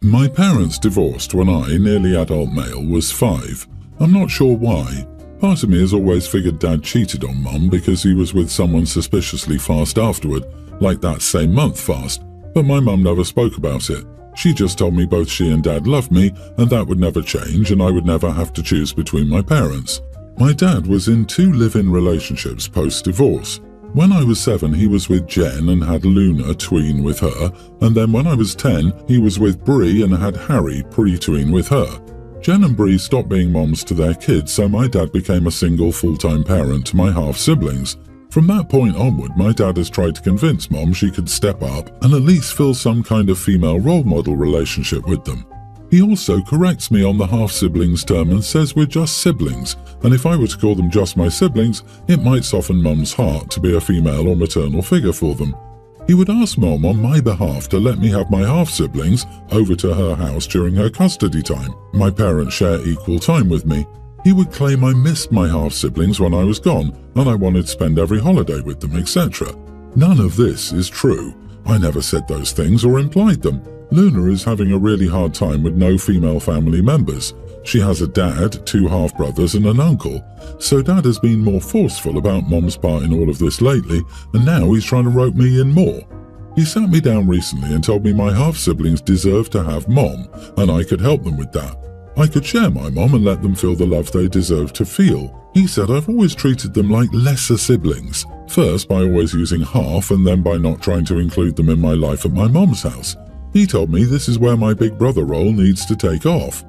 My parents divorced when I, nearly adult male, was 5. I'm not sure why. Part of me has always figured Dad cheated on Mum because he was with someone suspiciously fast afterward, like that same month fast, but my mum never spoke about it. She just told me both she and Dad loved me and that would never change and I would never have to choose between my parents. My dad was in 2 live-in relationships post-divorce. When I was 7, he was with Jen and had Luna tween with her, and then when I was 10, he was with Bree and had Harry pre-tween with her. Jen and Bree stopped being moms to their kids, so my dad became a single full-time parent to my half-siblings. From that point onward, my dad has tried to convince Mom she could step up and at least fill some kind of female role model relationship with them. He also corrects me on the half-siblings term and says we're just siblings, and if I were to call them just my siblings, it might soften Mum's heart to be a female or maternal figure for them. He would ask Mom on my behalf to let me have my half-siblings over to her house during her custody time. My parents share equal time with me. He would claim I missed my half-siblings when I was gone, and I wanted to spend every holiday with them, etc. None of this is true. I never said those things or implied them. Luna is having a really hard time with no female family members. She has a dad, 2 half-brothers and an uncle. So Dad has been more forceful about Mom's part in all of this lately, and now he's trying to rope me in more. He sat me down recently and told me my half-siblings deserve to have Mom, and I could help them with that. I could share my mom and let them feel the love they deserve to feel. He said I've always treated them like lesser siblings, first by always using half and then by not trying to include them in my life at my mom's house. He told me this is where my big brother role needs to take off.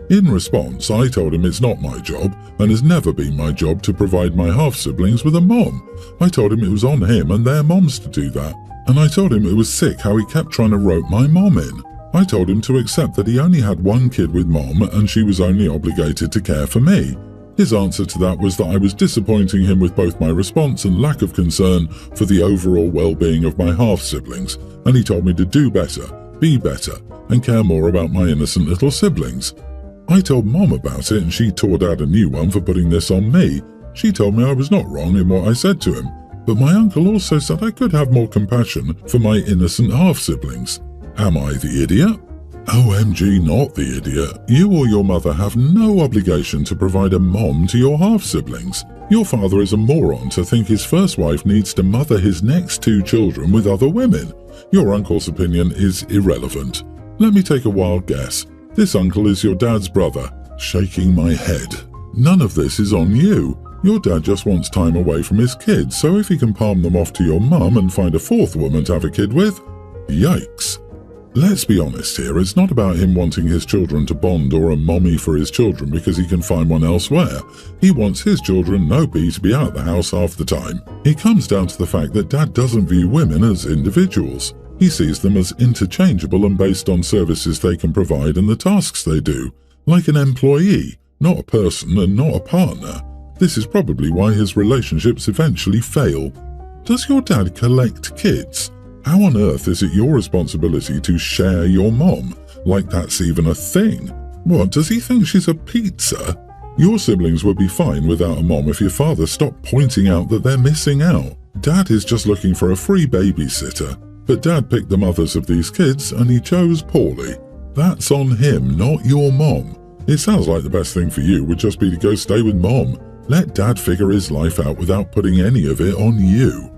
In response, I told him it's not my job and has never been my job to provide my half-siblings with a mom. I told him it was on him and their moms to do that, and I told him it was sick how he kept trying to rope my mom in. I told him to accept that he only had 1 kid with Mom and she was only obligated to care for me. His answer to that was that I was disappointing him with both my response and lack of concern for the overall well-being of my half-siblings, and he told me to do better, be better, and care more about my innocent little siblings. I told Mom about it and she tore Dad a new one for putting this on me. She told me I was not wrong in what I said to him, but my uncle also said I could have more compassion for my innocent half-siblings. Am I the idiot? OMG, not the idiot. You or your mother have no obligation to provide a mom to your half-siblings. Your father is a moron to think his first wife needs to mother his next 2 children with other women. Your uncle's opinion is irrelevant. Let me take a wild guess. This uncle is your dad's brother. Shaking my head. None of this is on you. Your dad just wants time away from his kids, so if he can palm them off to your mum and find a 4th woman to have a kid with, yikes. Let's be honest here, it's not about him wanting his children to bond or a mommy for his children because he can find one elsewhere. He wants his children, no B, to be out the house half the time. It comes down to the fact that Dad doesn't view women as individuals. He sees them as interchangeable and based on services they can provide and the tasks they do, like an employee, not a person and not a partner. This is probably why his relationships eventually fail. Does your dad collect kids? How on earth is it your responsibility to share your mom? Like that's even a thing. What, does he think she's a pizza? Your siblings would be fine without a mom if your father stopped pointing out that they're missing out. Dad is just looking for a free babysitter, but Dad picked the mothers of these kids and he chose poorly. That's on him, not your mom. It sounds like the best thing for you would just be to go stay with Mom. Let Dad figure his life out without putting any of it on you.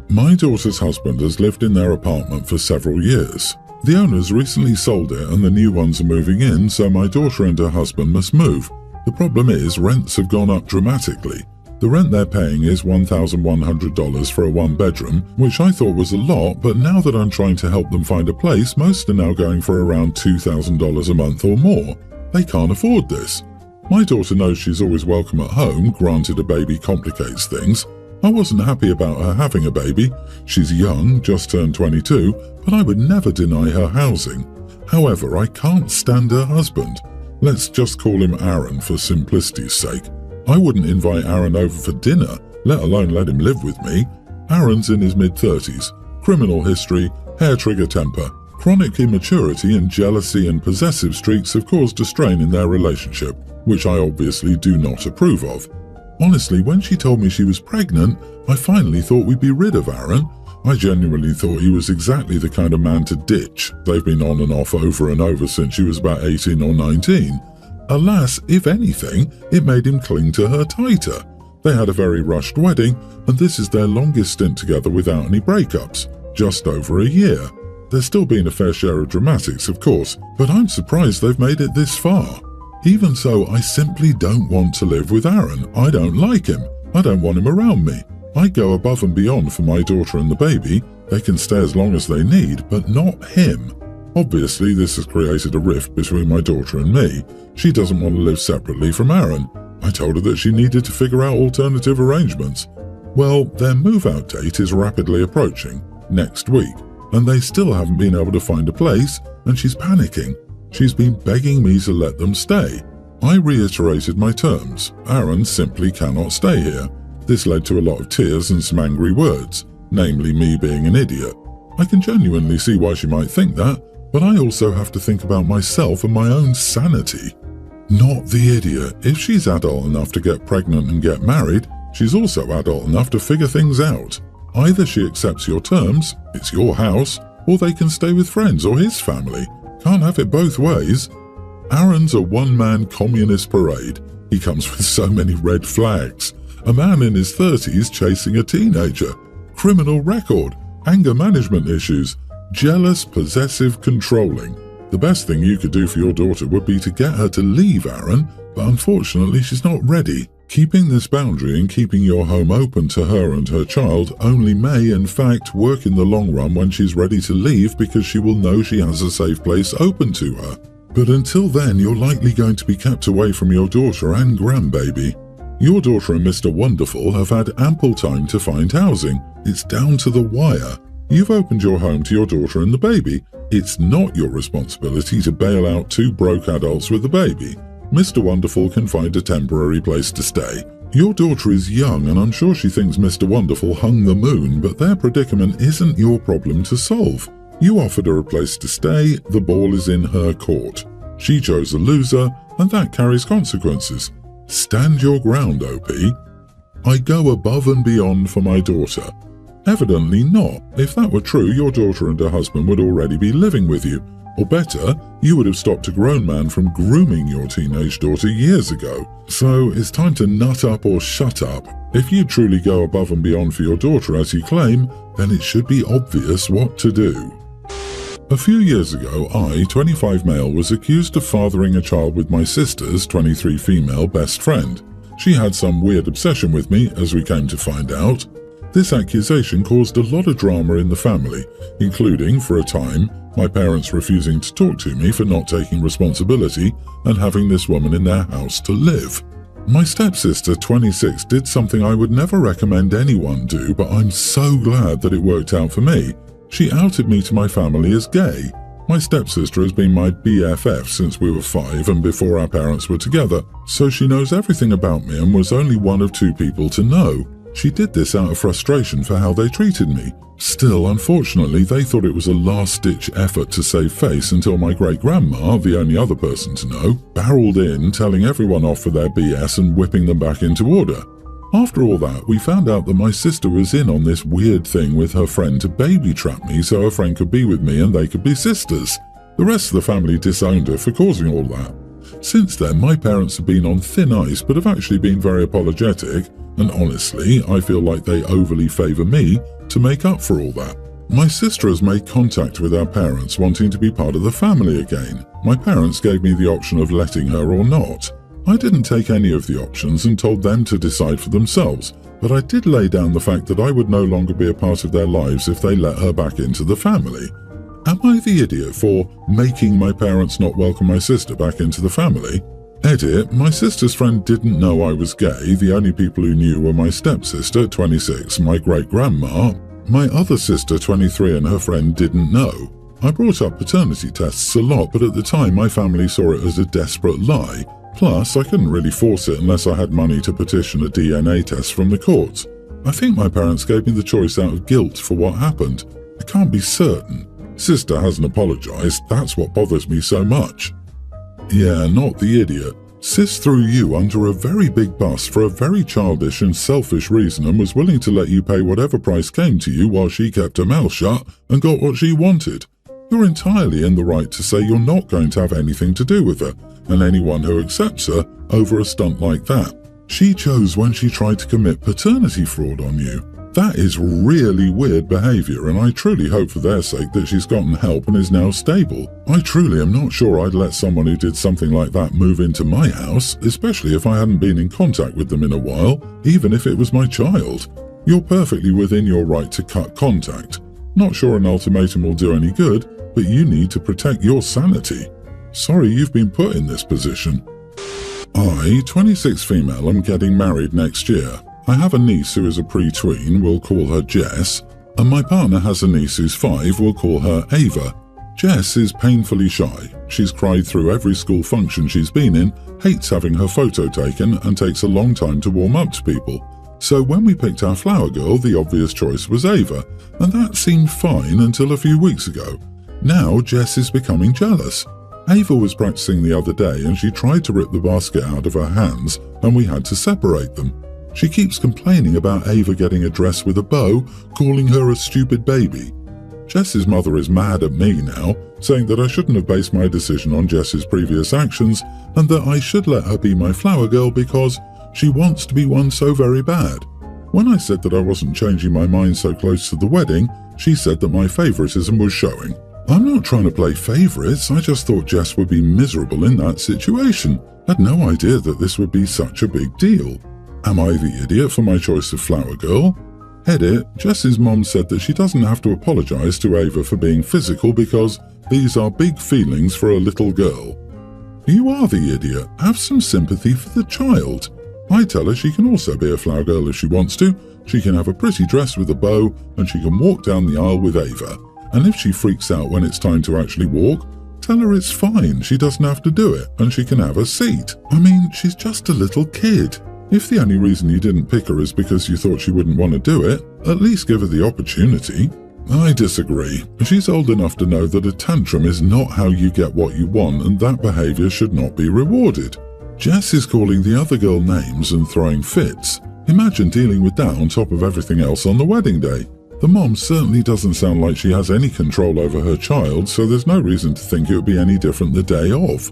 My daughter's husband has lived in their apartment for several years. The owners recently sold it and the new ones are moving in, so my daughter and her husband must move. The problem is rents have gone up dramatically. The rent they're paying is $1,100 for a 1-bedroom, which I thought was a lot, but now that I'm trying to help them find a place, most are now going for around $2,000 a month or more. They can't afford this. My daughter knows she's always welcome at home, granted a baby complicates things. I wasn't happy about her having a baby. She's young, just turned 22, but I would never deny her housing. However, I can't stand her husband. Let's just call him Aaron for simplicity's sake. I wouldn't invite Aaron over for dinner, let alone let him live with me. Aaron's in his mid-30s. Criminal history, hair-trigger temper, chronic immaturity and jealousy and possessive streaks have caused a strain in their relationship, which I obviously do not approve of. Honestly, when she told me she was pregnant, I finally thought we'd be rid of Aaron. I genuinely thought he was exactly the kind of man to ditch. They've been on and off over and over since she was about 18 or 19. Alas, if anything, it made him cling to her tighter. They had a very rushed wedding, and this is their longest stint together without any breakups, just over a year. There's still been a fair share of dramatics, of course, but I'm surprised they've made it this far. Even so, I simply don't want to live with Aaron. I don't like him. I don't want him around me. I go above and beyond for my daughter and the baby. They can stay as long as they need, but not him. Obviously, this has created a rift between my daughter and me. She doesn't want to live separately from Aaron. I told her that she needed to figure out alternative arrangements. Well, their move-out date is rapidly approaching, next week, and they still haven't been able to find a place, and she's panicking. She's been begging me to let them stay. I reiterated my terms. Aaron simply cannot stay here. This led to a lot of tears and some angry words, namely me being an idiot. I can genuinely see why she might think that, but I also have to think about myself and my own sanity. Not the idiot. If she's adult enough to get pregnant and get married, she's also adult enough to figure things out. Either she accepts your terms, it's your house, or they can stay with friends or his family. Can't have it both ways. Aaron's a one-man communist parade. He comes with so many red flags. A man in his 30s chasing a teenager. Criminal record. Anger management issues. Jealous, possessive, controlling. The best thing you could do for your daughter would be to get her to leave Aaron, but unfortunately she's not ready. Keeping this boundary and keeping your home open to her and her child only may, in fact, work in the long run when she's ready to leave because she will know she has a safe place open to her. But until then, you're likely going to be kept away from your daughter and grandbaby. Your daughter and Mr. Wonderful have had ample time to find housing. It's down to the wire. You've opened your home to your daughter and the baby. It's not your responsibility to bail out two broke adults with the baby. Mr. Wonderful can find a temporary place to stay. Your daughter is young and I'm sure she thinks Mr. Wonderful hung the moon, but their predicament isn't your problem to solve. You offered her a place to stay, the ball is in her court. She chose a loser, and that carries consequences. Stand your ground, OP. I go above and beyond for my daughter. Evidently not. If that were true, your daughter and her husband would already be living with you. Or better, you would have stopped a grown man from grooming your teenage daughter years ago. So it's time to nut up or shut up. If you truly go above and beyond for your daughter as you claim, then it should be obvious what to do. A few years ago, I, 25 male, was accused of fathering a child with my sister's, 23 female, best friend. She had some weird obsession with me, as we came to find out. This accusation caused a lot of drama in the family, including, for a time, my parents refusing to talk to me for not taking responsibility and having this woman in their house to live. My stepsister, 26, did something I would never recommend anyone do, but I'm so glad that it worked out for me. She outed me to my family as gay. My stepsister has been my BFF since we were 5 and before our parents were together, so she knows everything about me and was only one of 2 people to know. She did this out of frustration for how they treated me. Still, unfortunately, they thought it was a last-ditch effort to save face until my great-grandma, the only other person to know, barreled in, telling everyone off for their BS and whipping them back into order. After all that, we found out that my sister was in on this weird thing with her friend to baby-trap me so her friend could be with me and they could be sisters. The rest of the family disowned her for causing all that. Since then, my parents have been on thin ice but have actually been very apologetic, and honestly, I feel like they overly favour me to make up for all that. My sister has made contact with our parents wanting to be part of the family again. My parents gave me the option of letting her or not. I didn't take any of the options and told them to decide for themselves, but I did lay down the fact that I would no longer be a part of their lives if they let her back into the family. Am I the idiot for making my parents not welcome my sister back into the family? Edit, my sister's friend didn't know I was gay. The only people who knew were my stepsister, 26, my great-grandma. My other sister, 23, and her friend didn't know. I brought up paternity tests a lot, but at the time my family saw it as a desperate lie. Plus, I couldn't really force it unless I had money to petition a DNA test from the courts. I think my parents gave me the choice out of guilt for what happened. I can't be certain. Sister hasn't apologised, that's what bothers me so much. Yeah, not the idiot. Sis threw you under a very big bus for a very childish and selfish reason and was willing to let you pay whatever price came to you while she kept her mouth shut and got what she wanted. You're entirely in the right to say you're not going to have anything to do with her and anyone who accepts her over a stunt like that. She chose when she tried to commit paternity fraud on you. That is really weird behaviour, and I truly hope for their sake that she's gotten help and is now stable. I truly am not sure I'd let someone who did something like that move into my house, especially if I hadn't been in contact with them in a while, even if it was my child. You're perfectly within your right to cut contact. Not sure an ultimatum will do any good, but you need to protect your sanity. Sorry you've been put in this position. I, 26 female, am getting married next year. I have a niece who is a pre-tween, we'll call her Jess, and my partner has a niece who's 5, we'll call her Ava. Jess is painfully shy. She's cried through every school function she's been in, hates having her photo taken, and takes a long time to warm up to people. So when we picked our flower girl, the obvious choice was Ava, and that seemed fine until a few weeks ago. Now Jess is becoming jealous. Ava was practicing the other day and she tried to rip the basket out of her hands and we had to separate them. She keeps complaining about Ava getting a dress with a bow, calling her a stupid baby. Jess's mother is mad at me now, saying that I shouldn't have based my decision on Jess's previous actions and that I should let her be my flower girl because she wants to be one so very bad. When I said that I wasn't changing my mind so close to the wedding, she said that my favoritism was showing. I'm not trying to play favorites, I just thought Jess would be miserable in that situation. I had no idea that this would be such a big deal. Am I the idiot for my choice of flower girl? Edit, Jess's mom said that she doesn't have to apologise to Ava for being physical because these are big feelings for a little girl. You are the idiot. Have some sympathy for the child. I tell her she can also be a flower girl if she wants to. She can have a pretty dress with a bow and she can walk down the aisle with Ava. And if she freaks out when it's time to actually walk, tell her it's fine, she doesn't have to do it and she can have a seat. I mean, she's just a little kid. If the only reason you didn't pick her is because you thought she wouldn't want to do it, at least give her the opportunity. I disagree. She's old enough to know that a tantrum is not how you get what you want and that behaviour should not be rewarded. Jess is calling the other girl names and throwing fits. Imagine dealing with that on top of everything else on the wedding day. The mom certainly doesn't sound like she has any control over her child, so there's no reason to think it would be any different the day of.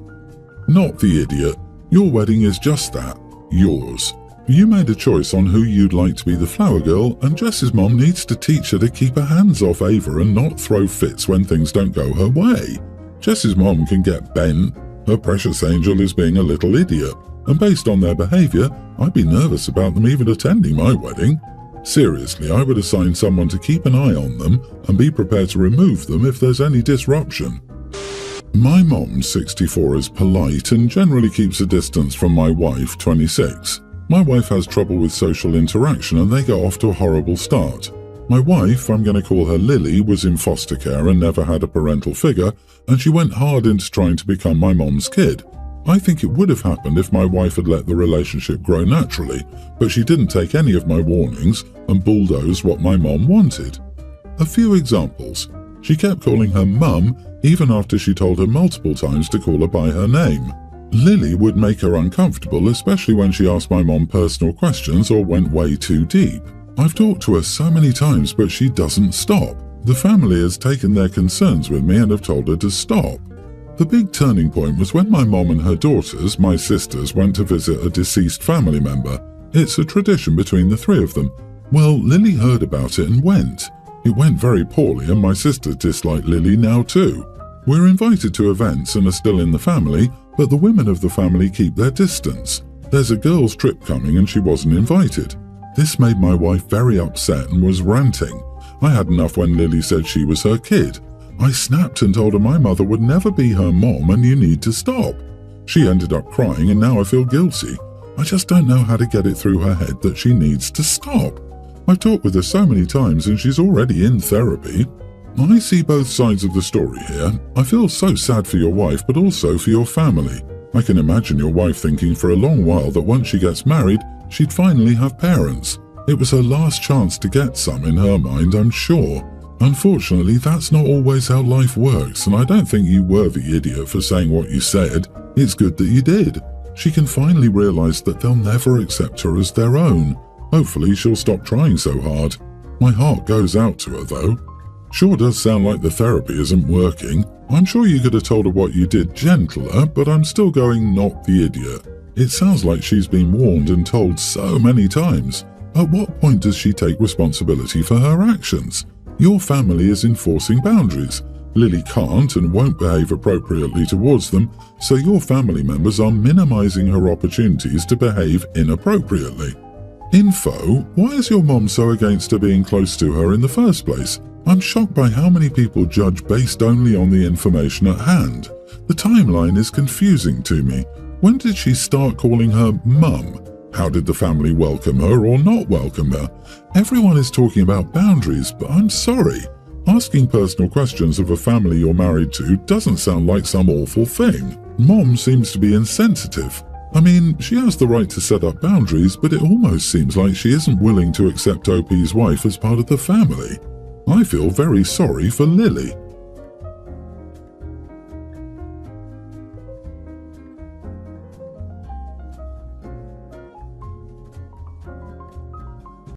Not the idiot. Your wedding is just that. Yours. You made a choice on who you'd like to be the flower girl, and Jess's mom needs to teach her to keep her hands off Ava and not throw fits when things don't go her way. Jess's mom can get bent. Her precious angel is being a little idiot, and based on their behaviour, I'd be nervous about them even attending my wedding. Seriously, I would assign someone to keep an eye on them and be prepared to remove them if there's any disruption. My mom, 64, is polite and generally keeps a distance from my wife, 26. My wife has trouble with social interaction and they get off to a horrible start. My wife, I'm going to call her Lily, was in foster care and never had a parental figure, and she went hard into trying to become my mom's kid. I think it would have happened if my wife had let the relationship grow naturally, but she didn't take any of my warnings and bulldoze what my mom wanted. A few examples. She kept calling her mum even after she told her multiple times to call her by her name. Lily would make her uncomfortable, especially when she asked my mom personal questions or went way too deep. I've talked to her so many times, but she doesn't stop. The family has taken their concerns with me and have told her to stop. The big turning point was when my mom and her daughters, my sisters, went to visit a deceased family member. It's a tradition between the three of them. Well, Lily heard about it and went. It went very poorly and my sister disliked Lily now too. We're invited to events and are still in the family, but the women of the family keep their distance. There's a girls' trip coming and she wasn't invited. This made my wife very upset and was ranting. I had enough when Lily said she was her kid. I snapped and told her my mother would never be her mom and you need to stop. She ended up crying and now I feel guilty. I just don't know how to get it through her head that she needs to stop. I've talked with her so many times and she's already in therapy. I see both sides of the story here. I feel so sad for your wife, but also for your family. I can imagine your wife thinking for a long while that once she gets married, she'd finally have parents. It was her last chance to get some in her mind, I'm sure. Unfortunately, that's not always how life works, and I don't think you were the idiot for saying what you said. It's good that you did. she can finally realize that they'll never accept her as their own. Hopefully she'll stop trying so hard. My heart goes out to her though. Sure does sound like the therapy isn't working. I'm sure you could have told her what you did gentler, but I'm still going not the idiot. It sounds like she's been warned and told so many times. At what point does she take responsibility for her actions? Your family is enforcing boundaries. Lily can't and won't behave appropriately towards them, so your family members are minimizing her opportunities to behave inappropriately. Info, why is your mom so against her being close to her in the first place? I'm shocked by how many people judge based only on the information at hand. The timeline is confusing to me. When did she start calling her mum? How did the family welcome her or not welcome her? Everyone is talking about boundaries, but I'm sorry. Asking personal questions of a family you're married to doesn't sound like some awful thing. Mom seems to be insensitive. I mean, she has the right to set up boundaries, but it almost seems like she isn't willing to accept OP's wife as part of the family. I feel very sorry for Lily.